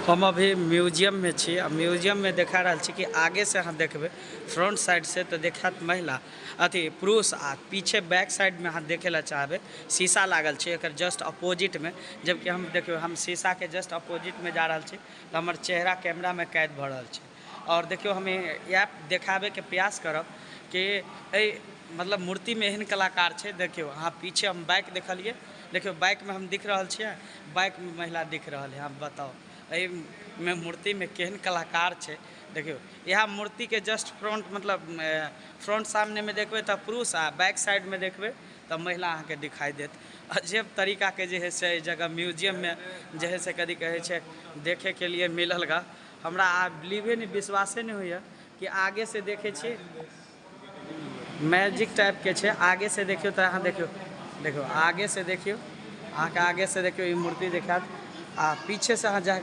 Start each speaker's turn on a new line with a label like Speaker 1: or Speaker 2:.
Speaker 1: हम अभी म्यूजियम में छी। म्यूजियम में देखा रहा छी कि आगे से अहाँ देखबे फ्रंट साइड से तो देखात महिला अथी पुरुष आ पीछे बैक साइड में अहाँ देखे ला चाहबे शीशा लागल छै एकर जस्ट अपोजिट में। जबकि हम देखियो हम शीशा के जस्ट अपोजिट में जा रहा छी तो हमर चेहरा कैमरा में कैद भ रहा छै। और देखियो हमें यह देखाबे के प्रयास करब कि मतलब मूर्ति में एहन कलाकार छै। देखियो अहाँ पीछे हम बाइक देखलिए, देखियो बाइक में हम दिख रहा छियै, बाइक में महिला दिख रहा है। आप बताओ में मूर्ति में केहन कलाकार छै। देखियो यह मूर्ति के जस्ट फ्रंट मतलब फ्रंट सामने में देखबे तो पुरुष आ बैक साइड में देखबे तो महिला अहाँ के दिखाई देत। अजीब तरीका के जे है से जगह म्यूजियम में जे है से कदी कहे छै देखे के लिए मिलल गा। हमरा बिलीवे नहीं विश्वासे नहीं होइए कि आगे से देखे छी मैजिक टाइप के छै। आगे से देखियो तो अहाँ देखियो, देखियो आगे से देखियो, अहाँ के आगे से देखियो ये मूर्ति देखात आ पीछे से अहाँ जाके